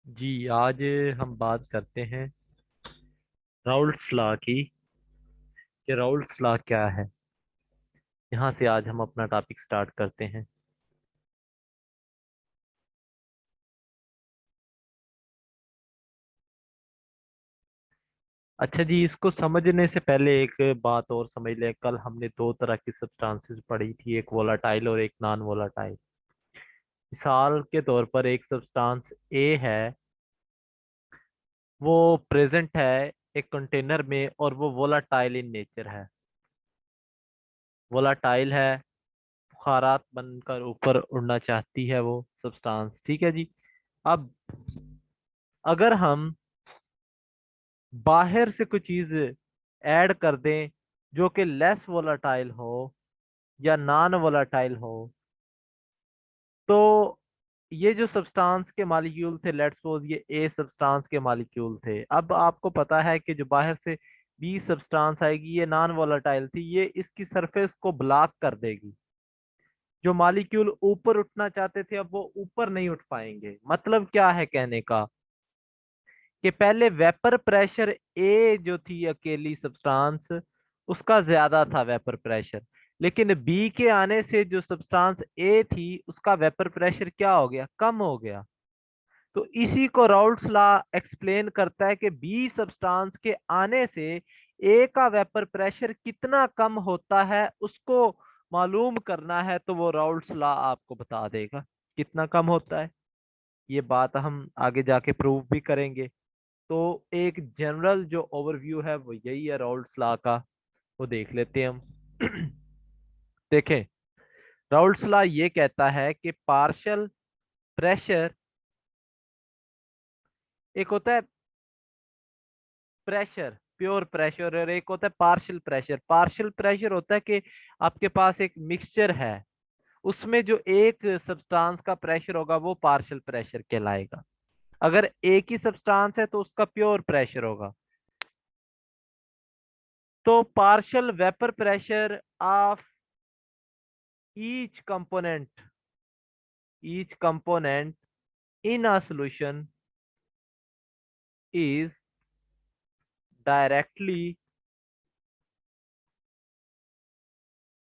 जी, आज हम बात करते हैं राउल्ट्स लॉ की कि राउल्ट्स लॉ क्या है। यहाँ से आज हम अपना टॉपिक स्टार्ट करते हैं। अच्छा जी, इसको समझने से पहले एक बात और समझ लें। कल हमने दो तरह की सब्सटेंसेस पढ़ी थी, एक वोलाटाइल और एक नॉन वोलाटाइल। मिसाल के तौर पर एक सब्सटेंस ए है, वो प्रेजेंट है एक कंटेनर में और वो वोलाटाइल इन नेचर है। वोलाटाइल है, बुखारात बनकर ऊपर उड़ना चाहती है वो सब्सटेंस। ठीक है जी। अब अगर हम बाहर से कोई चीज ऐड कर दें जो कि लेस वोलाटाइल हो या नॉन वोलाटाइल हो, तो ये जो सब्सटेंस के मॉलिक्यूल थे, लेट्स सपोज ये ए सब्सटेंस के मॉलिक्यूल थे। अब आपको पता है कि जो बाहर से बी सब्सटेंस आएगी, ये नॉन वोलाटाइल थी, ये इसकी सरफेस को ब्लॉक कर देगी। जो मॉलिक्यूल ऊपर उठना चाहते थे, अब वो ऊपर नहीं उठ पाएंगे। मतलब क्या है कहने का कि पहले वेपर प्रेशर ए जो थी अकेली सब्सटेंस, उसका ज्यादा था वेपर प्रेशर, लेकिन बी के आने से जो सब्सटेंस ए थी उसका वेपर प्रेशर क्या हो गया, कम हो गया। तो इसी को राउल्ट्स लॉ एक्सप्लेन करता है कि बी सब्सटेंस के आने से ए का वेपर प्रेशर कितना कम होता है, उसको मालूम करना है। तो वो राउल्ट्स लॉ आपको बता देगा कितना कम होता है। ये बात हम आगे जाके प्रूव भी करेंगे। तो एक जनरल जो ओवरव्यू है वो यही है राउल्ट्स लॉ का, वो देख लेते हैं हम। देखें, राउल्ट्स लॉ ये कहता है कि पार्शियल प्रेशर, एक होता है प्रेशर, प्योर प्रेशर, और एक होता है पार्शियल प्रेशर। पार्शियल प्रेशर होता है कि आपके पास एक मिक्सचर है, उसमें जो एक सब्सटेंस का प्रेशर होगा वो पार्शियल प्रेशर कहलाएगा। अगर एक ही सब्सटेंस है तो उसका प्योर प्रेशर होगा। तो partial vapour pressure of each component, each component in a solution is directly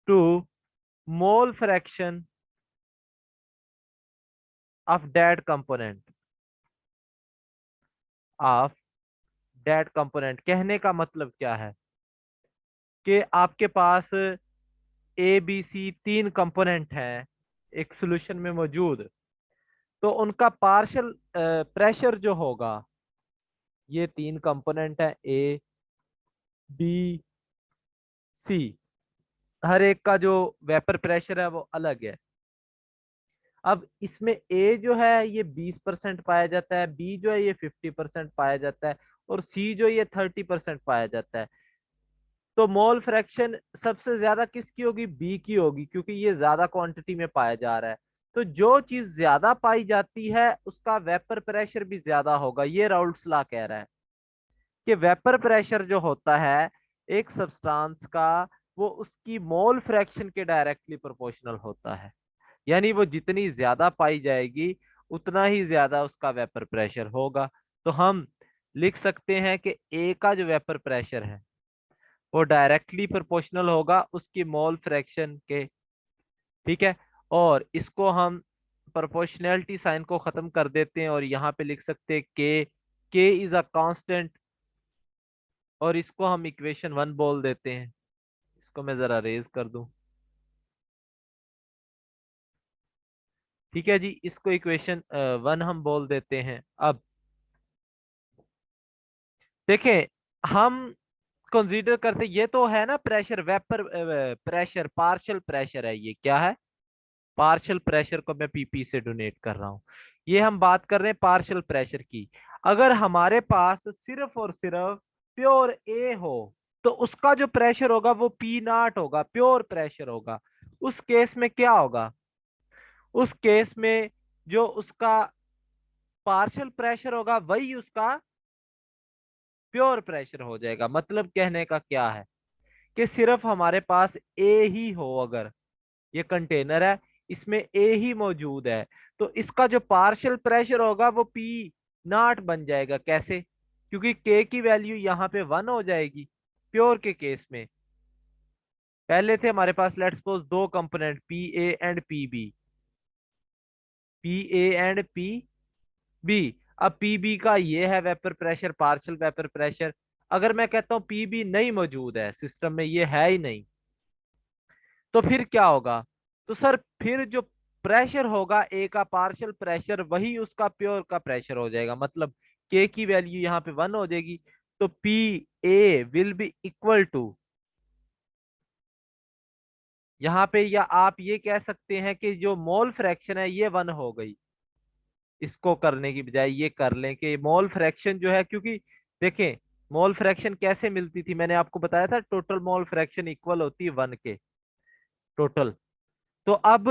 to mole fraction of that component, of that component। कहने का मतलब क्या है कि आपके पास ए बी सी तीन कंपोनेंट हैं एक सॉल्यूशन में मौजूद, तो उनका पार्शियल प्रेशर जो होगा, ये तीन कंपोनेंट है ए बी सी, हर एक का जो वेपर प्रेशर है वो अलग है। अब इसमें ए जो है ये 20% पाया जाता है, बी जो है ये 50% पाया जाता है, और सी जो ये 30% पाया जाता है। तो मोल फ्रैक्शन सबसे ज्यादा किसकी होगी, बी की होगी, क्योंकि ये ज्यादा क्वांटिटी में पाया जा रहा है। तो जो चीज ज्यादा पाई जाती है उसका वेपर प्रेशर भी ज्यादा होगा। ये राउल्ट्स लॉ कह रहा है कि वेपर प्रेशर जो होता है एक सब्सटेंस का, वो उसकी मोल फ्रैक्शन के डायरेक्टली प्रोपोर्शनल होता है। यानी वो जितनी ज्यादा पाई जाएगी उतना ही ज्यादा उसका वेपर प्रेशर होगा। तो हम लिख सकते हैं कि ए का जो वेपर प्रेशर है वो डायरेक्टली प्रोपोर्शनल होगा उसकी मोल फ्रैक्शन के। ठीक है। और इसको हम प्रोपोर्शनैलिटी साइन को खत्म कर देते हैं और यहाँ पे लिख सकते हैं के इज अ कांस्टेंट, और इसको हम इक्वेशन 1 बोल देते हैं। इसको मैं जरा रेज कर दूं। ठीक है जी, इसको इक्वेशन 1 हम बोल देते हैं। अब देखें, हम कंसीडर करते, ये तो है ना pressure, vapour pressure, partial pressure है। ये क्या है, पार्शियल प्रेशर को मैं पीपी से डोनेट कर रहा हूं। ये हम बात कर रहे हैं पार्शियल प्रेशर की। अगर हमारे पास सिर्फ और सिर्फ प्योर ए हो, तो उसका जो प्रेशर होगा वो पी नॉट होगा, प्योर प्रेशर होगा। उस केस में क्या होगा, उस केस में जो उसका पार्शियल प्रेशर होगा वही उसका प्योर प्रेशर हो जाएगा। मतलब कहने का क्या है कि सिर्फ हमारे पास ए ही हो, अगर ये कंटेनर है इसमें ए ही मौजूद है, तो इसका जो पार्शियल प्रेशर होगा वो पी नॉट बन जाएगा। कैसे? क्योंकि के की वैल्यू यहाँ पे 1 हो जाएगी प्योर के केस में। पहले थे हमारे पास लेट्स सपोज दो component P A and P B, P A and P B. अब पी बी का ये है vapour pressure, partial vapour pressure. अगर मैं कहता हूं पी बी नहीं मौजूद है सिस्टम में, ये है ही नहीं, तो फिर क्या होगा? तो सर फिर जो प्रेशर होगा ए का पार्शियल प्रेशर, वही उसका प्योर का प्रेशर हो जाएगा। मतलब के की वैल्यू यहाँ पे 1 हो जाएगी, तो P A will be equal to, यहाँ पे या आप ये कह सकते हैं कि जो मोल फ्रैक्शन है ये 1 हो गई। इसको करने की बजाय ये कर लें कि मोल फ्रैक्शन जो है, क्योंकि देखें मोल फ्रैक्शन कैसे मिलती थी, मैंने आपको बताया था टोटल मोल फ्रैक्शन इक्वल होती है 1 के टोटल। तो अब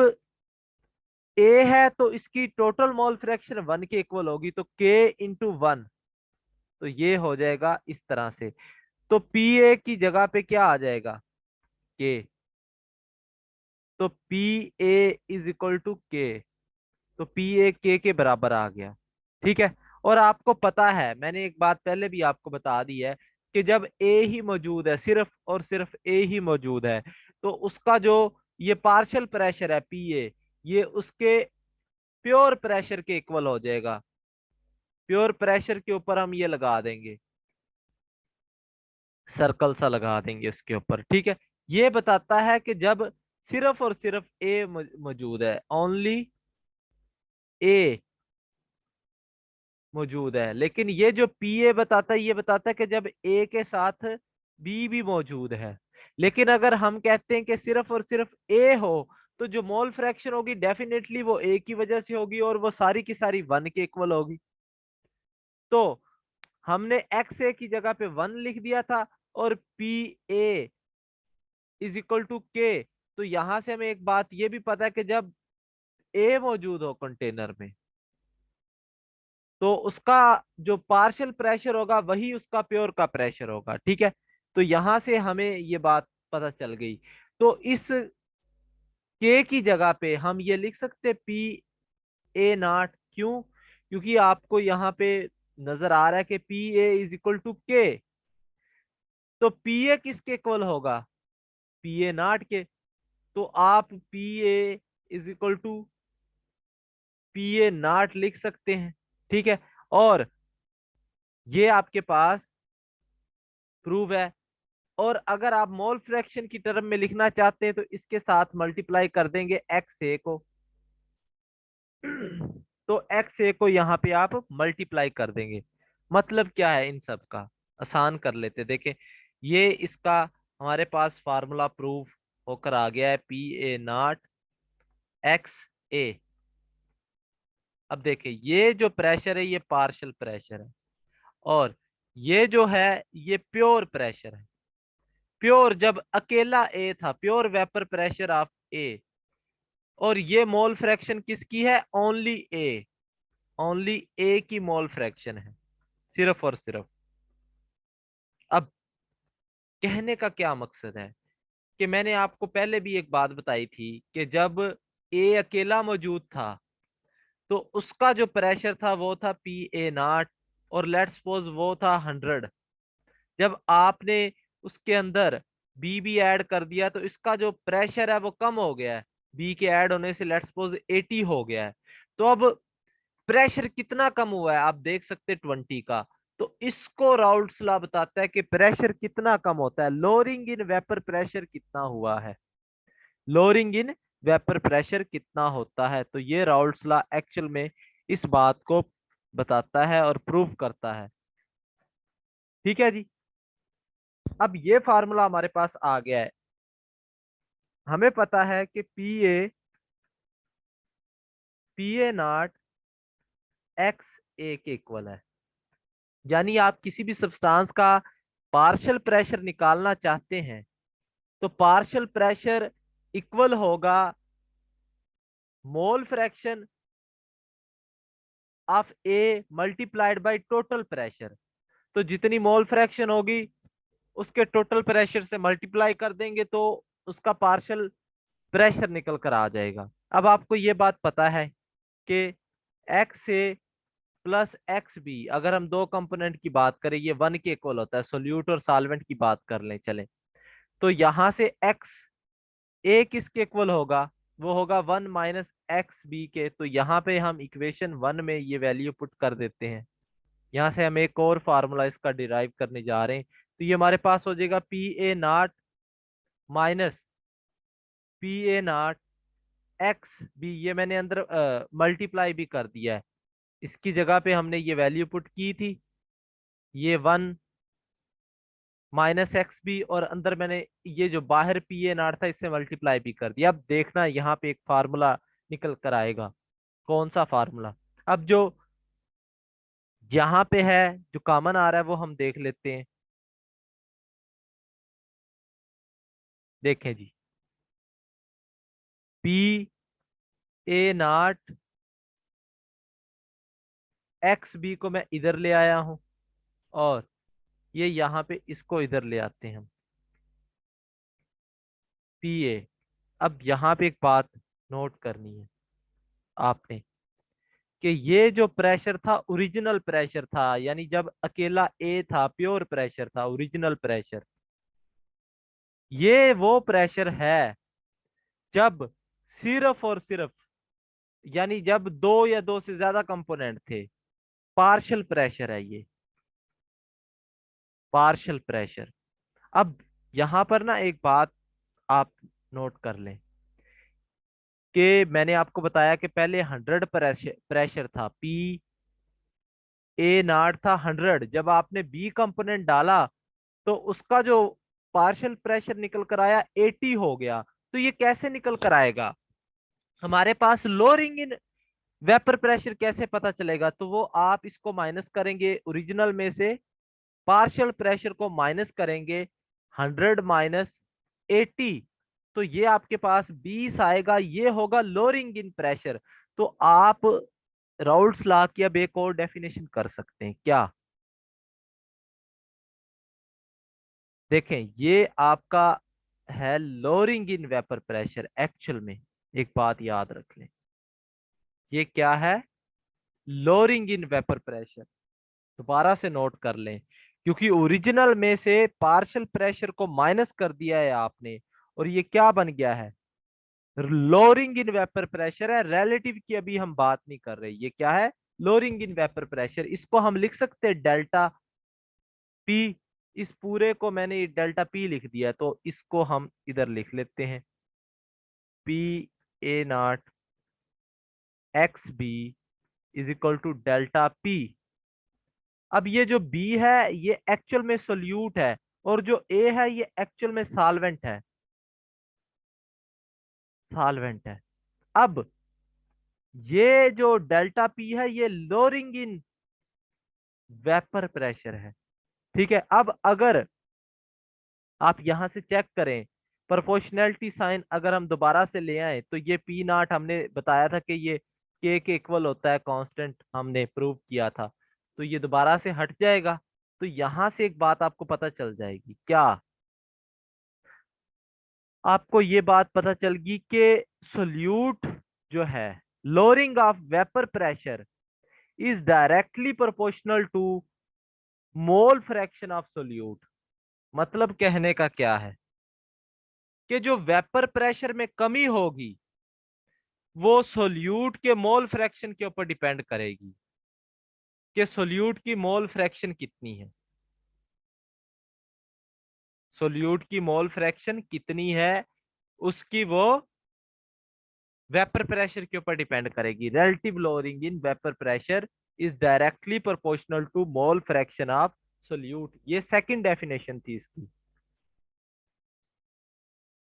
ए है तो इसकी टोटल मोल फ्रैक्शन 1 के इक्वल होगी, तो के इंटू 1, तो ये हो जाएगा इस तरह से। तो पी ए की जगह पे क्या आ जाएगा? के। तो P A is equal to के, तो पी ए के बराबर आ गया। ठीक है। और आपको पता है मैंने एक बात पहले भी आपको बता दी है कि जब ए ही मौजूद है, सिर्फ और सिर्फ ए ही मौजूद है, तो उसका जो ये पार्शियल प्रेशर है पी ए, ये उसके प्योर प्रेशर के इक्वल हो जाएगा। प्योर प्रेशर के ऊपर हम ये लगा देंगे, सर्कल सा लगा देंगे उसके ऊपर। ठीक है। ये बताता है कि जब सिर्फ और सिर्फ ए मौजूद है, ओनली ए मौजूद है। लेकिन ये जो पी ए बताता है, ये बताता है कि जब ए के साथ बी भी मौजूद है। लेकिन अगर हम कहते हैं कि सिर्फ और सिर्फ ए हो, तो जो मोल फ्रैक्शन होगी डेफिनेटली वो ए की वजह से होगी, और वो सारी की सारी 1 के इक्वल होगी। तो हमने एक्स ए की जगह पे 1 लिख दिया था, और P A is equal to के। तो यहां से हमें एक बात ये भी पता है कि जब ए मौजूद हो कंटेनर में, तो उसका जो पार्शियल प्रेशर होगा वही उसका प्योर का प्रेशर होगा। ठीक है। तो यहां से हमें ये बात पता चल गई। तो इस के की जगह पे हम ये लिख सकते पी ए नॉट। क्यों? क्योंकि आपको यहाँ पे नजर आ रहा है कि P A is equal to के, तो पी ए किसके इक्वल होगा? पी ए नॉट के। तो आप P A is equal to P A not लिख सकते हैं। ठीक है। और ये आपके पास प्रूव है। और अगर आप मोल फ्रैक्शन की टर्म में लिखना चाहते हैं, तो इसके साथ मल्टीप्लाई कर देंगे एक्स ए को। तो एक्स ए को यहाँ पे आप मल्टीप्लाई कर देंगे। मतलब क्या है इन सब का? आसान कर लेते देखें। ये इसका हमारे पास फार्मूला प्रूफ होकर आ गया है, पी ए नॉट एक्स ए। अब देखिए ये जो प्रेशर है ये पार्शियल प्रेशर है, और ये जो है ये प्योर प्रेशर है। प्योर जब अकेला ए था, प्योर वेपर प्रेशर ऑफ ए। और ये मोल फ्रैक्शन किसकी है? ओनली ए, ओनली ए की मोल फ्रैक्शन है, सिर्फ और सिर्फ। अब कहने का क्या मकसद है कि मैंने आपको पहले भी एक बात बताई थी कि जब ए अकेला मौजूद था, तो उसका जो प्रेशर था वो था पी ए नॉट, और लेट्स सपोज वो था 100। जब आपने उसके अंदर बी भी ऐड कर दिया, तो इसका जो प्रेशर है वो कम हो गया है, बी के ऐड होने से लेट्स सपोज 80 हो गया है। तो अब प्रेशर कितना कम हुआ है आप देख सकते 20 का। तो इसको राउल्ट्स लॉ बताता है कि प्रेशर कितना कम होता है, लोअरिंग इन वेपर प्रेशर कितना हुआ है, लोअरिंग इन वेपर प्रेशर कितना होता है। तो ये राउल्ट्स लॉ एक्चुअल में इस बात को बताता है और प्रूव करता है। ठीक है जी। अब ये फार्मूला हमारे पास आ गया है। हमें पता है कि पी ए नॉट एक्स ए के इक्वल है। यानी आप किसी भी सब्सटेंस का पार्शियल प्रेशर निकालना चाहते हैं, तो पार्शियल प्रेशर इक्वल होगा मोल fraction of A multiplied by total pressure. तो जितनी मोल फ्रैक्शन होगी उसके टोटल प्रेशर से मल्टीप्लाई कर देंगे, तो उसका पार्शियल प्रेशर निकल कर आ जाएगा। अब आपको ये बात पता है कि एक्स ए प्लस एक्स बी, अगर हम दो कंपोनेंट की बात करें ये वन के इक्वल होता है, सोल्यूट और सॉल्वेंट की बात कर लें चले, तो यहां से एक्स ए किसके इक्वल होगा, वो होगा वन माइनस एक्स बी के। तो यहाँ पे हम इक्वेशन वन में ये वैल्यू पुट कर देते हैं। यहाँ से हम एक और फार्मूला इसका डिराइव करने जा रहे हैं, तो ये हमारे पास हो जाएगा P A not minus P A not X B, ये मैंने अंदर मल्टीप्लाई भी कर दिया है, इसकी जगह पे हमने ये वैल्यू पुट की थी, ये वन माइनस एक्स बी, और अंदर मैंने ये जो बाहर पी ए नॉट था इससे मल्टीप्लाई भी कर दिया। अब देखना यहाँ पे एक फार्मूला निकल कर आएगा। कौन सा फार्मूला? अब जो यहाँ पे है, जो कॉमन आ रहा है वो हम देख लेते हैं। देखें जी, P A not X B को मैं इधर ले आया हूं, और ये यहाँ पे इसको इधर ले आते हैं हम, पी ए। अब यहाँ पे एक बात नोट करनी है आपने, कि ये जो प्रेशर था ओरिजिनल प्रेशर था, यानी जब अकेला ए था प्योर प्रेशर था, ओरिजिनल प्रेशर, ये वो प्रेशर है जब सिर्फ और सिर्फ, यानी जब दो या दो से ज्यादा कंपोनेंट थे। पार्शियल प्रेशर है ये, पार्शियल प्रेशर। अब यहां पर ना एक बात आप नोट कर लें, कि मैंने आपको बताया कि पहले 100 प्रेशर प्रेशर था, पी ए नॉट था 100, जब आपने बी कंपोनेंट डाला तो उसका जो पार्शियल प्रेशर निकल कर आया 80 हो गया। तो ये कैसे निकल कर आएगा, हमारे पास लोअरिंग इन वेपर प्रेशर कैसे पता चलेगा? तो वो आप इसको माइनस करेंगे ओरिजिनल में से, पार्शियल प्रेशर को माइनस करेंगे, 100 माइनस 80, तो ये आपके पास 20 आएगा, ये होगा लोअरिंग इन प्रेशर। तो आप राउल्ट्स लॉ की अब एक और डेफिनेशन कर सकते हैं क्या? देखें, ये आपका है lowering in vapour pressure. Actual में एक बात याद रख लें, ये क्या है? Lowering in vapour pressure. दोबारा से नोट कर लें, क्योंकि ओरिजिनल में से पार्शियल प्रेशर को माइनस कर दिया है आपने, और ये क्या बन गया है? लोअरिंग इन वेपर प्रेशर है। रिलेटिव की अभी हम बात नहीं कर रहे, ये क्या है? Lowering in vapour pressure. इसको हम लिख सकते हैं डेल्टा पी। इस पूरे को मैंने डेल्टा पी लिख दिया, तो इसको हम इधर लिख लेते हैं, P A not X B is equal to delta P. अब ये जो बी है ये एक्चुअल में सोल्यूट है, और जो ए है ये एक्चुअल में सॉल्वेंट है, सॉल्वेंट है। अब ये जो डेल्टा पी है ये लोअरिंग इन वेपर प्रेशर है। ठीक है, अब अगर आप यहां से चेक करें, प्रोपोर्शनैलिटी साइन अगर हम दोबारा से ले आए, तो ये पी नॉट हमने बताया था कि ये के इक्वल होता है, कांस्टेंट हमने प्रूव किया था, तो ये दोबारा से हट जाएगा। तो यहां से एक बात आपको पता चल जाएगी क्या? आपको ये बात पता चल गई कि सोल्यूट जो है, lowering of vapour pressure is directly proportional to mole fraction of solute. मतलब कहने का क्या है, कि जो वेपर प्रेशर में कमी होगी वो सोल्यूट के मोल फ्रैक्शन के ऊपर डिपेंड करेगी, कि सोल्यूट की मोल फ्रैक्शन कितनी है, सोल्यूट की मोल फ्रैक्शन कितनी है उसकी वो वेपर प्रेशर के ऊपर डिपेंड करेगी। Relative lowering in vapour pressure is directly proportional to mole fraction of solute. ये सेकंड डेफिनेशन थी इसकी,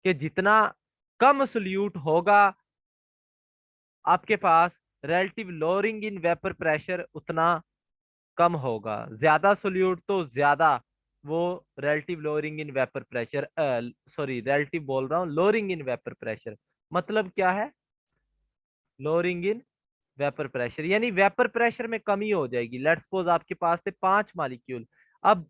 कि जितना कम सोल्यूट होगा आपके पास, relative lowering in vapour pressure उतना कम होगा। ज्यादा सोल्यूट तो ज्यादा वो relative lowering in vapour pressure, sorry relative बोल रहा हूँ, लोअरिंग इन वेपर प्रेशर। मतलब क्या है? लोअरिंग इन वेपर प्रेशर यानी वेपर प्रेशर में कमी हो जाएगी। लेट्स सपोज आपके पास थे 5 मॉलिक्यूल, अब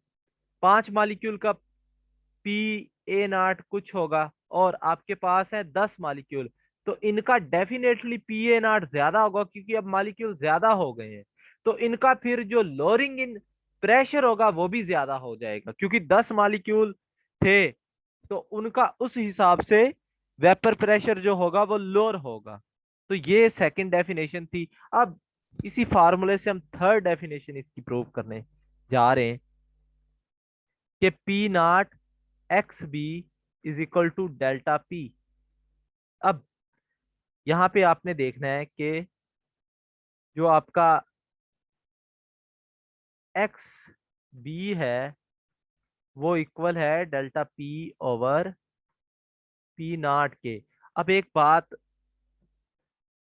5 मॉलिक्यूल का पी ए नॉट कुछ होगा, और आपके पास है 10 मॉलिक्यूल, तो इनका डेफिनेटली पी ए नॉट ज्यादा होगा, क्योंकि अब मॉलिक्यूल ज्यादा हो गए हैं। तो इनका फिर जो लोअरिंग इन प्रेशर होगा वो भी ज्यादा हो जाएगा, क्योंकि 10 मॉलिक्यूल थे तो उनका उस हिसाब से वेपर प्रेशर जो होगा वो लोअर होगा। तो ये सेकंड डेफिनेशन थी। अब इसी फार्मूले से हम थर्ड डेफिनेशन इसकी प्रूव करने जा रहे हैं कि P not X B is equal to delta P. अब यहाँ पे आपने देखना है कि जो आपका एक्स बी है वो इक्वल है delta P over P not के। अब एक बात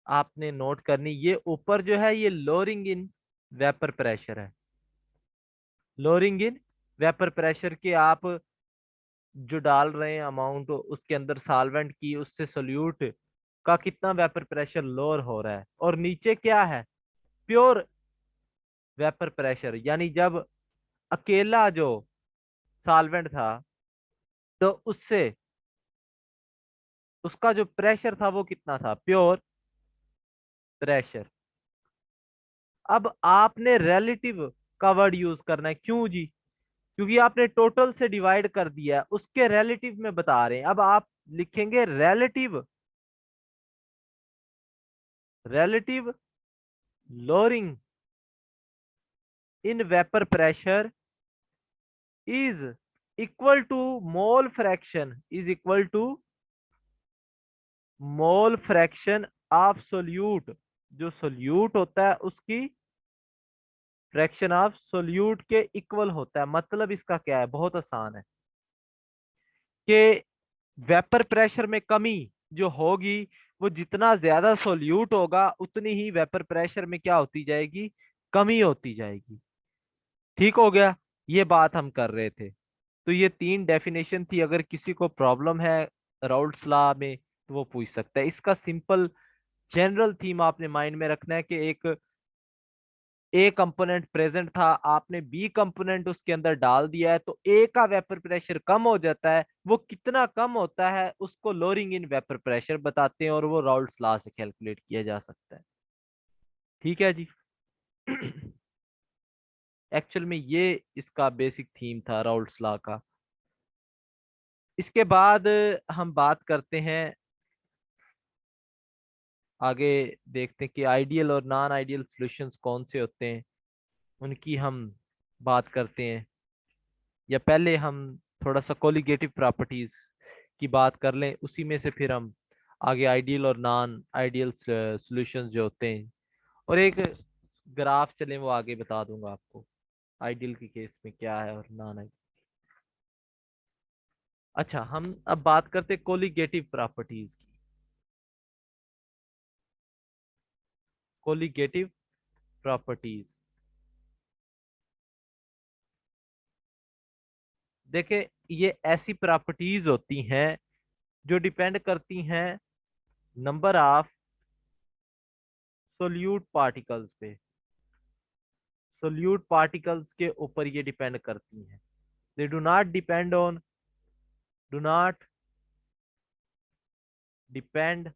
आपने नोट करनी, ये ऊपर जो है ये लोअरिंग इन वेपर प्रेशर है। लोअरिंग इन वेपर प्रेशर के आप जो डाल रहे हैं अमाउंट उसके अंदर सॉल्वेंट की, उससे सोल्यूट का कितना वेपर प्रेशर लोअर हो रहा है। और नीचे क्या है, प्योर वेपर प्रेशर, यानी जब अकेला जो सॉल्वेंट था तो उससे उसका जो प्रेशर था वो कितना था, प्योर प्रेशर। अब आपने रिलेटिव का वर्ड यूज करना है, क्यों जी? क्योंकि आपने टोटल से डिवाइड कर दिया है, उसके रिलेटिव में बता रहे हैं। अब आप लिखेंगे relative, relative lowering in vapour pressure is equal to mole fraction, is equal to mole fraction of solute, जो सोल्यूट होता है उसकी फ्रैक्शन ऑफ सोल्यूट के इक्वल होता है। मतलब इसका क्या है, बहुत आसान है कि वेपर प्रेशर में कमी जो होगी वो जितना ज्यादा सोल्यूट होगा उतनी ही वेपर प्रेशर में क्या होती जाएगी, कमी होती जाएगी। ठीक हो गया, ये बात हम कर रहे थे। तो ये तीन डेफिनेशन थी, अगर किसी को प्रॉब्लम है राउल्ट्स लॉ में तो वो पूछ सकता है। इसका सिंपल जनरल थीम आपने माइंड में रखना है कि एक ए कंपोनेंट प्रेजेंट था, आपने बी कंपोनेंट उसके अंदर डाल दिया है तो ए का वेपर प्रेशर कम हो जाता है। वो कितना कम होता है उसको लोअरिंग इन वेपर प्रेशर बताते हैं, और वो राउल्ट्स लॉ से कैलकुलेट किया जा सकता है। ठीक है जी। एक्चुअल में ये इसका बेसिक थीम था राउल्ट्स लॉ का। इसके बाद हम बात करते हैं, आगे देखते हैं कि आइडियल और नॉन आइडियल सॉल्यूशंस कौन से होते हैं, उनकी हम बात करते हैं। या पहले हम थोड़ा सा कोलिगेटिव प्रॉपर्टीज की बात कर लें, उसी में से फिर हम आगे आइडियल और नॉन आइडियल सॉल्यूशंस जो होते हैं, और एक ग्राफ चलें वो आगे बता दूंगा आपको आइडियल के केस में क्या है और नॉन आइडियल। अच्छा, हम अब बात करते हैं कोलिगेटिव प्रॉपर्टीज की। कोलिगेटिव प्रॉपर्टीज, देखे ये ऐसी प्रॉपर्टीज होती हैं जो डिपेंड करती हैं नंबर ऑफ सोल्यूट पार्टिकल्स पे। सोल्यूट पार्टिकल्स के ऊपर ये डिपेंड करती हैं। They do not depend on, do not depend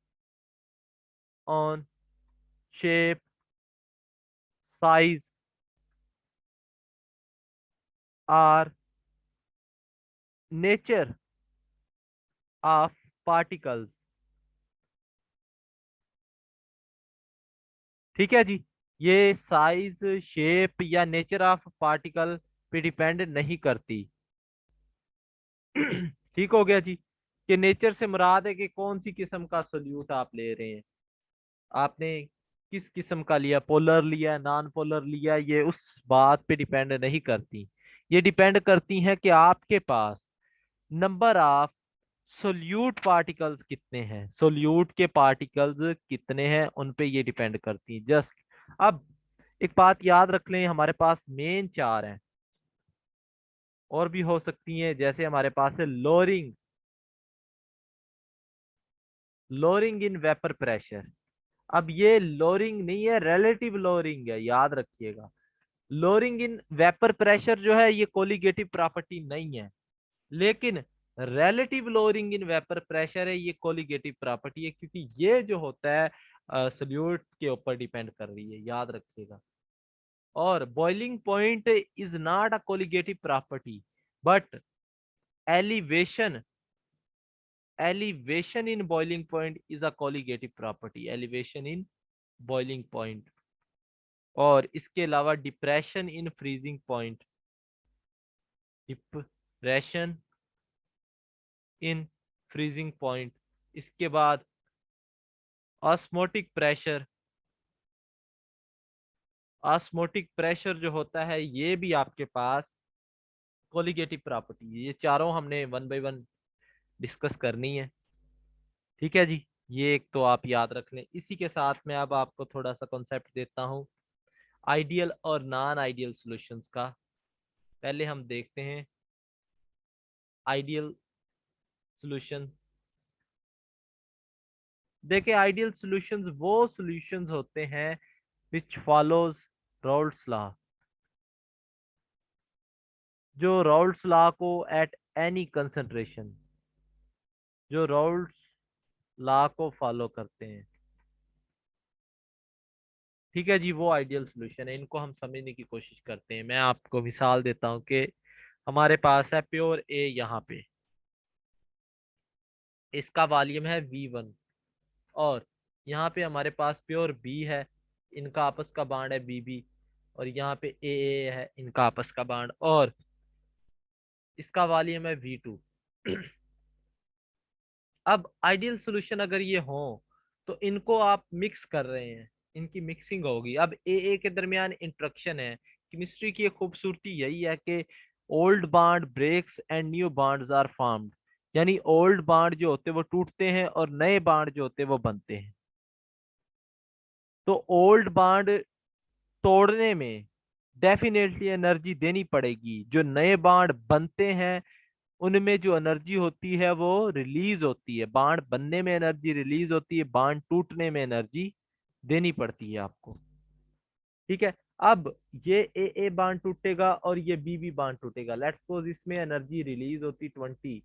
on shape, size और नेचर ऑफ पार्टिकल्स। ठीक है जी, ये साइज, शेप या नेचर ऑफ पार्टिकल पे डिपेंड नहीं करती। ठीक हो गया जी, कि नेचर से मुराद है कि कौन सी किस्म का सोल्यूट आप ले रहे हैं, आपने किस किस्म का लिया, पोलर लिया, नॉन पोलर लिया, ये उस बात पे डिपेंड नहीं करती। ये डिपेंड करती हैं कि आपके पास नंबर ऑफ सोल्यूट पार्टिकल्स कितने हैं, सोल्यूट के पार्टिकल्स कितने हैं उन पे ये डिपेंड करती हैं जस्ट। अब एक बात याद रख लें, हमारे पास मेन चार हैं, और भी हो सकती हैं, जैसे हमारे पास है lowering, lowering in vapour pressure. अब ये लोअरिंग नहीं है, रिलेटिव लोअरिंग है, याद रखिएगा। लोअरिंग इन वेपर प्रेशर जो है ये कोलिगेटिव प्रॉपर्टी नहीं है, लेकिन relative lowering in vapour pressure है, ये कोलिगेटिव प्रॉपर्टी है, क्योंकि ये जो होता है सोल्यूट के ऊपर डिपेंड कर रही है, याद रखिएगा। और boiling point is not a colligative property but elevation elevation in boiling point is a colligative property, elevation in boiling point। और इसके अलावा depression in freezing point, depression in freezing point. इसके बाद ऑस्मोटिक प्रेशर, ऑस्मोटिक प्रेशर जो होता है ये भी आपके पास कोलिगेटिव प्रॉपर्टी है। ये चारों हमने वन बाय वन डिस्कस करनी है, ठीक है जी। ये एक तो आप याद रख लें। इसी के साथ मैं अब आपको थोड़ा सा कॉन्सेप्ट देता हूँ आइडियल और नॉन आइडियल सॉल्यूशंस का। पहले हम देखते हैं आइडियल सॉल्यूशन। देखिए आइडियल सॉल्यूशंस वो सॉल्यूशंस होते हैं विच फॉलोज राउल्ट्स लॉ, जो राउल्ट्स लॉ को एट एनी कंसंट्रेशन, जो राउल्ट्स लॉ को फॉलो करते हैं, ठीक है जी। वो आइडियल सॉल्यूशन है। इनको हम समझने की कोशिश करते हैं। मैं आपको मिसाल देता हूं कि हमारे पास है प्योर ए, यहाँ पे इसका वॉल्यूम है V1, और यहाँ पे हमारे पास प्योर बी है, इनका आपस का बाड है BB, और यहाँ पे ए है, इनका आपस का बाड, और इसका वॉल्यूम है V2। अब आइडियल सॉल्यूशन अगर ये हो तो इनको आप मिक्स कर रहे हैं, इनकी मिक्सिंग होगी। अब ए के दरमियान इंट्रक्शन है। केमिस्ट्री की एक खूबसूरती यही है कि old bond breaks and new bonds are formed, यानी ओल्ड बॉन्ड जो होते हैं वो टूटते हैं और नए बॉन्ड जो होते हैं वो बनते हैं। तो ओल्ड बॉन्ड तोड़ने में डेफिनेटली एनर्जी देनी पड़ेगी। जो नए बॉन्ड बनते हैं उनमें जो एनर्जी होती है वो रिलीज होती है। बांड बनने में एनर्जी रिलीज होती है, बांड टूटने में एनर्जी देनी पड़ती है आपको, ठीक है। अब ये ए बांड टूटेगा और ये बी बांड टूटेगा। लेट्स सपोज इसमें एनर्जी रिलीज होती 20,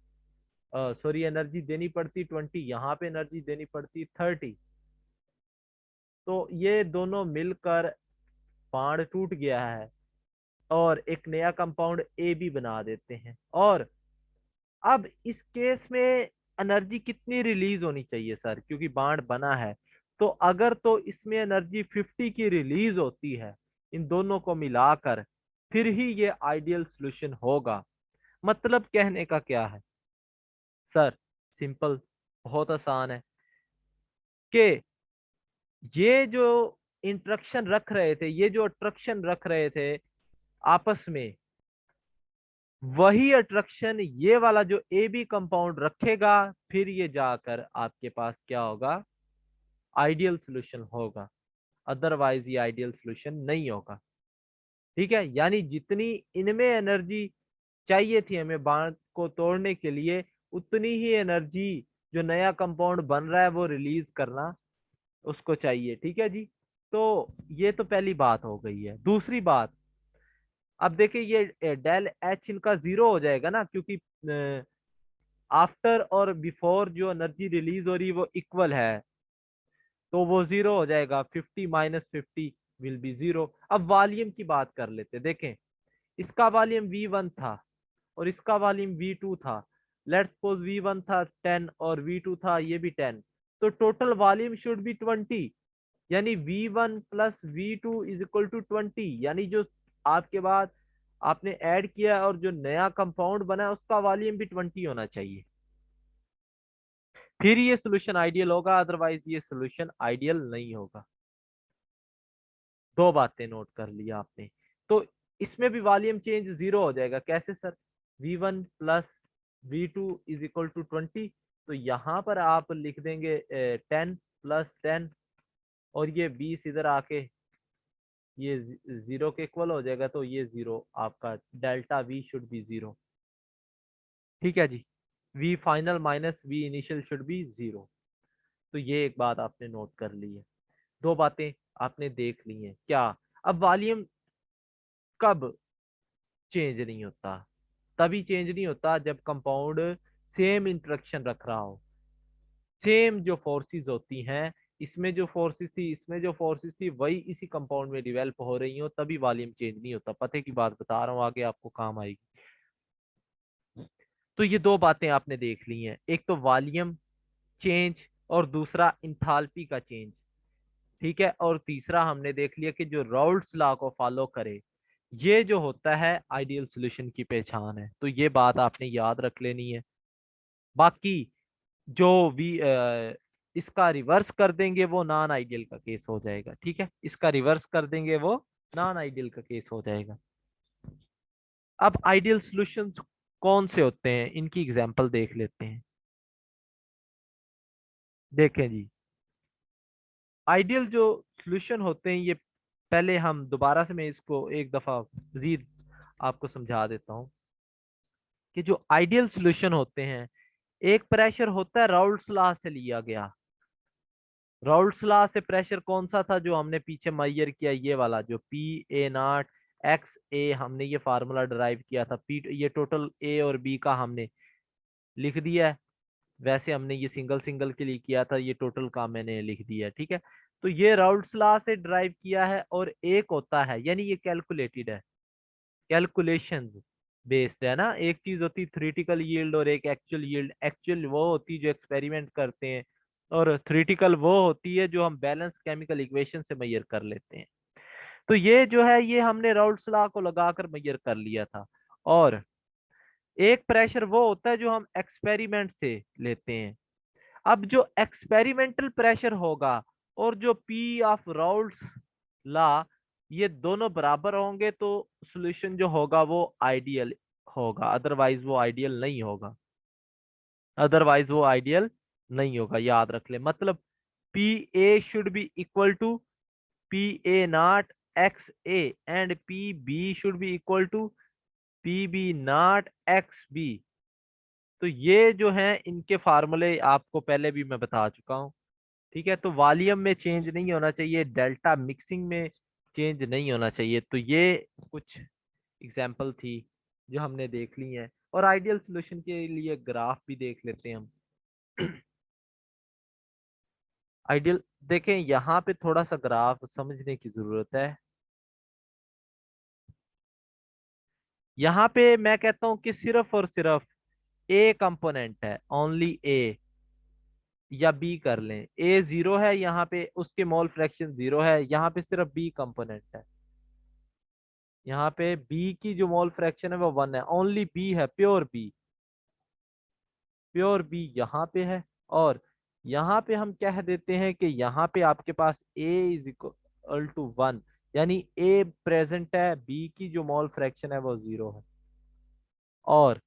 सॉरी एनर्जी देनी पड़ती 20, यहाँ पे एनर्जी देनी पड़ती 30। तो ये दोनों मिलकर बांड टूट गया है और एक नया कंपाउंड ए बी बना देते हैं। और अब इस केस में एनर्जी कितनी रिलीज होनी चाहिए सर, क्योंकि बांड बना है। तो अगर तो इसमें एनर्जी 50 की रिलीज होती है इन दोनों को मिलाकर, फिर ही ये आइडियल सॉल्यूशन होगा। मतलब कहने का क्या है सर, सिंपल, बहुत आसान है कि ये जो इंट्रक्शन रख रहे थे, ये जो अट्रैक्शन रख रहे थे आपस में, वही अट्रैक्शन ये वाला जो ए बी कंपाउंड रखेगा, फिर ये जाकर आपके पास क्या होगा, आइडियल सॉल्यूशन होगा। अदरवाइज ये आइडियल सॉल्यूशन नहीं होगा, ठीक है। यानी जितनी इनमें एनर्जी चाहिए थी हमें बांध को तोड़ने के लिए, उतनी ही एनर्जी जो नया कंपाउंड बन रहा है वो रिलीज करना उसको चाहिए, ठीक है जी। तो ये तो पहली बात हो गई है। दूसरी बात, अब देखिए ये डेल एच इनका जीरो हो जाएगा ना, क्योंकि आफ्टर और बिफोर जो एनर्जी रिलीज हो रही है वो इक्वल है, तो वो जीरो हो जाएगा। 50 - 50 विल बी जीरो। अब वॉल्यूम की बात कर लेते, देखें इसका वॉल्यूम V1 था और इसका वॉल्यूम V2 था। लेट्स सपोज V1 था 10 और V2 था ये भी 10, तो टोटल वॉल्यूम शुड बी 20। यानी V1 plus V2 is equal to 20, यानी जो आपके बाद आपने ऐड किया और जो नया कंपाउंड बना उसका वॉल्यूम भी 20 होना चाहिए, फिर ये सोल्यूशन आइडियल होगा। अदरवाइज ये सोल्यूशन आइडियल नहीं होगा। दो बातें नोट कर लिया आपने। तो इसमें भी वॉल्यूम चेंज जीरो हो जाएगा। कैसे sir, V1 plus V2 is equal to 20, तो यहाँ पर आप लिख देंगे 10 + 10, और ये 20 इधर आके ये जीरो के इक्वल हो जाएगा, तो ये जीरो आपका delta V should be zero, ठीक है जी। V final minus V initial should be zero. तो ये एक बात आपने नोट कर ली है। दो बातें आपने देख ली हैं क्या। अब वॉल्यूम कब चेंज नहीं होता, तभी चेंज नहीं होता जब कंपाउंड सेम इंटरेक्शन रख रहा हो, सेम जो फोर्सेस होती हैं इसमें जो फोर्सेस थी, इसमें जो फोर्सेस थी, वही इसी कंपाउंड में डिवेल्प हो रही हो, तभी वॉल्यूम चेंज नहीं होता। पते की बात बता रहा हूँ, आगे आपको काम आएगी। तो ये दो बातें आपने देख ली हैं, एक तो वॉल्यूम चेंज और दूसरा इंथाल्पी का चेंज, ठीक है। और तीसरा हमने देख लिया कि जो राउल्ट्स लॉ को फॉलो करे, ये जो होता है आइडियल सॉल्यूशन की पहचान है। तो ये बात आपने याद रख लेनी है। बाकी जो भी इसका रिवर्स कर देंगे वो नॉन आइडियल का केस हो जाएगा, ठीक है। इसका रिवर्स कर देंगे वो नॉन आइडियल का केस हो जाएगा। अब आइडियल सॉल्यूशंस कौन से होते हैं, इनकी एग्जांपल देख लेते हैं। देखें जी, आइडियल जो सॉल्यूशन होते हैं, ये पहले हम दोबारा से, मैं इसको एक दफा मजीद आपको समझा देता हूं कि जो आइडियल सॉल्यूशन होते हैं, एक प्रेशर होता है राउल्ट्स लॉ से लिया गया। राउल्ट्स लॉ से प्रेशर कौन सा था जो हमने पीछे मेजर किया, ये वाला जो पी ए नॉट एक्स ए, हमने ये फार्मूला डिराइव किया था। पी ये टोटल ए और बी का हमने लिख दिया है, वैसे हमने ये सिंगल सिंगल के लिए किया था, ये टोटल का मैंने लिख दिया, ठीक है। तो ये राउल्ट्स लॉ से ड्राइव किया है। और एक होता है, यानी ये कैलकुलेटेड है, कैलकुलेशन बेस्ड है ना। एक चीज होती है थ्योरेटिकल यील्ड और एक एक्चुअल यील्ड। एक्चुअल वो होती है जो एक्सपेरिमेंट करते हैं, और थ्योरेटिकल वो होती है जो हम बैलेंस केमिकल इक्वेशन से मेजर कर लेते हैं। तो ये जो है, ये हमने राउल्ट्स लॉ को लगाकर मेजर कर लिया था। और एक प्रेशर वो होता है जो हम एक्सपेरिमेंट से लेते हैं। अब जो एक्सपेरिमेंटल प्रेशर होगा और जो पी ऑफ राउल्ट्स लॉ, ये दोनों बराबर होंगे तो सॉल्यूशन जो होगा वो आइडियल होगा, अदरवाइज वो आइडियल नहीं होगा। अदरवाइज वो आइडियल नहीं होगा, याद रख ले। मतलब P A should be equal to P A not X A and P B should be equal to P B not X B. तो ये जो है, इनके फार्मूले आपको पहले भी मैं बता चुका हूँ, ठीक है। तो वॉल्यूम में चेंज नहीं होना चाहिए, डेल्टा मिक्सिंग में चेंज नहीं होना चाहिए। तो ये कुछ एग्जाम्पल थी जो हमने देख ली है। और आइडियल सॉल्यूशन के लिए ग्राफ भी देख लेते हैं हम। आइडियल देखें, यहाँ पे थोड़ा सा ग्राफ समझने की जरूरत है। यहाँ पे मैं कहता हूँ कि सिर्फ और सिर्फ ए कंपोनेंट है, ओनली ए, या बी कर लें। ए जीरो है यहाँ पे, उसके मोल फ्रैक्शन जीरो है। यहाँ पे सिर्फ बी कंपोनेंट है, यहाँ पे बी की जो मोल फ्रैक्शन है वो वन है। ओनली बी है, प्योर बी, प्योर बी यहाँ पे है। और यहाँ पे हम कह देते हैं कि यहाँ पे आपके पास ए इज इक्वल टू वन, यानी ए प्रेजेंट है, बी की जो मोल फ्रैक्शन है वो जीरो है, और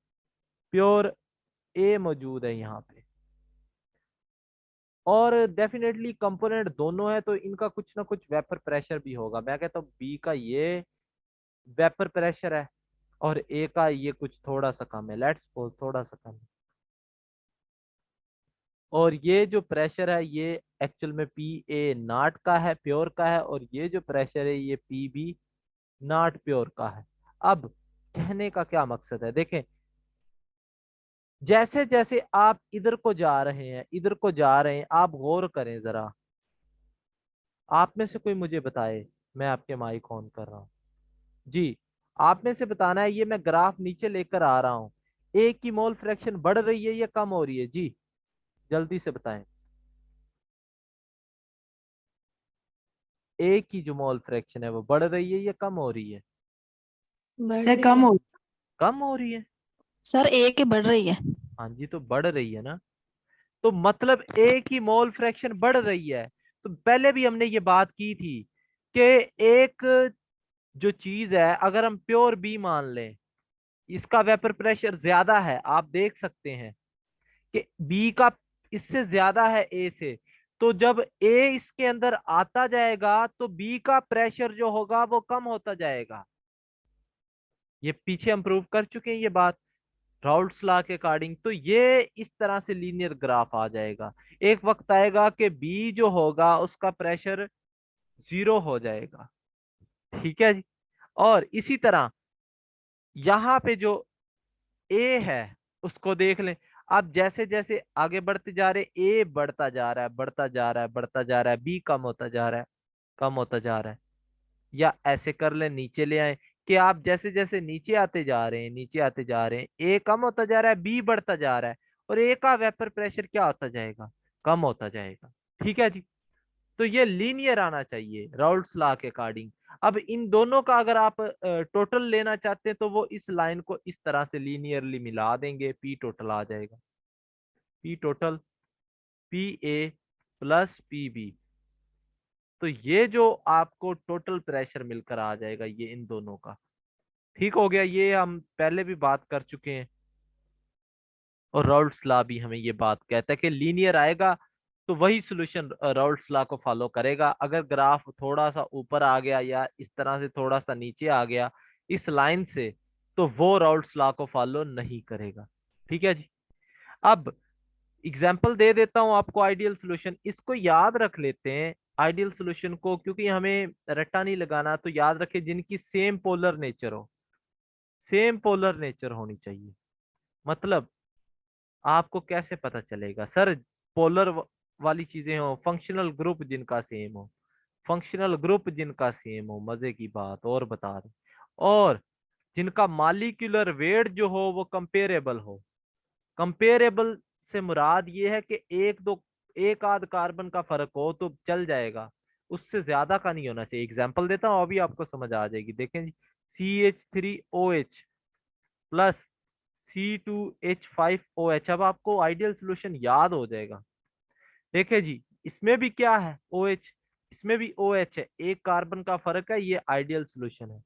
प्योर ए मौजूद है यहाँ पे। और डेफिनेटली कंपोनेंट दोनों है तो इनका कुछ ना कुछ वेपर प्रेशर भी होगा। मैं कहता हूँ बी का ये वेपर प्रेशर है और ए का ये कुछ थोड़ा सा कम है, लेट्स सपोज थोड़ा सा कम है। और ये जो प्रेशर है ये एक्चुअल में पी ए नॉट का है, प्योर का है। और ये जो प्रेशर है ये पी बी नॉट प्योर का है। अब कहने का क्या मकसद है, देखें, जैसे जैसे आप इधर को जा रहे हैं, इधर को जा रहे हैं, आप गौर करें जरा। आप में से कोई मुझे बताए, मैं आपके माइक ऑन कर रहा हूँ जी। आप में से बताना है, ये मैं ग्राफ नीचे लेकर आ रहा हूँ, ए की मोल फ्रैक्शन बढ़ रही है या कम हो रही है जी, जल्दी से बताएं। ए की जो मोल फ्रैक्शन है वो बढ़ रही है या कम हो रही है? बढ़ सर रही कम है हो कम हो रही है। सर ए के बढ़ रही है। हाँ जी, तो बढ़ रही है ना। तो मतलब ए की मोल फ्रैक्शन बढ़ रही है। तो पहले भी हमने ये बात की थी कि एक जो चीज है, अगर हम प्योर बी मान लें, इसका वेपर प्रेशर ज्यादा है, आप देख सकते हैं कि बी का इससे ज्यादा है ए से। तो जब ए इसके अंदर आता जाएगा तो बी का प्रेशर जो होगा वो कम होता जाएगा। ये पीछे हम प्रूव कर चुके हैं ये बात राउल्ट्स लॉ के अकॉर्डिंग। तो ये इस तरह से लीनियर ग्राफ आ जाएगा। एक वक्त आएगा कि बी जो होगा उसका प्रेशर जीरो हो जाएगा, ठीक है जी। और इसी तरह यहाँ पे जो ए है उसको देख लें। आप जैसे जैसे आगे बढ़ते जा रहे, ए बढ़ता जा रहा है, बढ़ता जा रहा है, बढ़ता जा रहा है, बी कम होता जा रहा है, कम होता जा रहा है। या ऐसे कर ले, नीचे ले आए कि आप जैसे जैसे नीचे आते जा रहे हैं, नीचे आते जा रहे हैं, ए कम होता जा रहा है, बी बढ़ता जा रहा है, और ए का वेपर प्रेशर क्या होता जाएगा, कम होता जाएगा। ठीक है जी। तो ये लीनियर आना चाहिए राउल्ट्स लॉ के अकॉर्डिंग। अब इन दोनों का अगर आप टोटल लेना चाहते हैं तो वो इस लाइन को इस तरह से लीनियरली मिला देंगे, पी टोटल आ जाएगा, P total P A plus P B. तो ये जो आपको टोटल प्रेशर मिलकर आ जाएगा ये इन दोनों का। ठीक हो गया, ये हम पहले भी बात कर चुके हैं, और राउल्ट्स लॉ भी हमें ये बात कहता है कि लीनियर आएगा तो वही सॉल्यूशन राउल्ट्स लॉ को फॉलो करेगा। अगर ग्राफ थोड़ा सा ऊपर आ गया या इस तरह से थोड़ा सा नीचे आ गया इस लाइन से, तो वो राउल्ट्स लॉ को फॉलो नहीं करेगा। ठीक है जी। अब एग्जाम्पल दे देता हूं आपको, आइडियल सॉल्यूशन इसको याद रख लेते हैं। आइडियल सॉल्यूशन को क्योंकि हमें रट्टा नहीं लगाना, तो याद रखें जिनकी सेम पोलर नेचर हो, सेम पोलर नेचर होनी चाहिए। मतलब आपको कैसे पता चलेगा सर, पोलर वाली चीजें हो, फंक्शनल ग्रुप जिनका सेम हो, फंक्शनल ग्रुप जिनका सेम हो, मजे की बात और बता रहे, और जिनका मालिक्यूलर वेट जो हो वो कंपेरेबल हो। कंपेरेबल से मुराद ये है कि एक दो, एक आध कार्बन का फर्क हो तो चल जाएगा, उससे ज्यादा का नहीं होना चाहिए। एग्जाम्पल देता हूँ अभी आपको समझ आ जाएगी, देखें जी। CH3OH plus C2H5OH। अब आपको आइडियल सोल्यूशन याद हो जाएगा। देखिए जी, इसमें भी क्या है, OH, इसमें भी OH है, एक कार्बन का फर्क है, ये आइडियल सोल्यूशन है।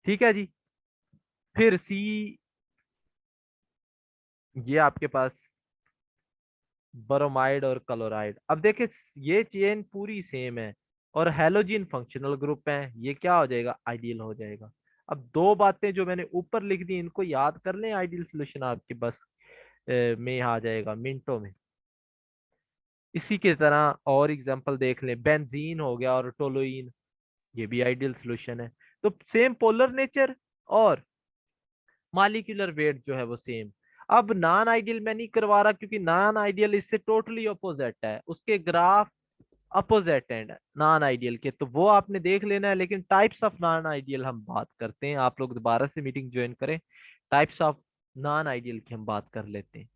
ठीक है जी। फिर C, ये आपके पास ब्रोमाइड और क्लोराइड। अब देखिए ये चेन पूरी सेम है और हेलोजन फंक्शनल ग्रुप है, ये क्या हो जाएगा, आइडियल हो जाएगा। अब दो बातें जो मैंने ऊपर लिख दी इनको याद कर लें, आइडियल सोल्यूशन आपके बस में आ जाएगा मिनटों में। इसी की तरह और एग्जांपल देख लें, बेंजीन हो गया और टोलुइन, ये भी आइडियल सॉल्यूशन है। तो सेम पोलर नेचर और मालिक्यूलर वेट जो है वो सेम। अब नॉन आइडियल मैं नहीं करवा रहा क्योंकि नॉन आइडियल इससे टोटली अपोजिट है, उसके graph opposite and non ideal के, तो वो आपने देख लेना है। लेकिन टाइप्स ऑफ नॉन आइडियल हम बात करते हैं, आप लोग दोबारा से मीटिंग ज्वाइन करें, टाइप्स ऑफ नॉन आइडियल की हम बात कर लेते हैं।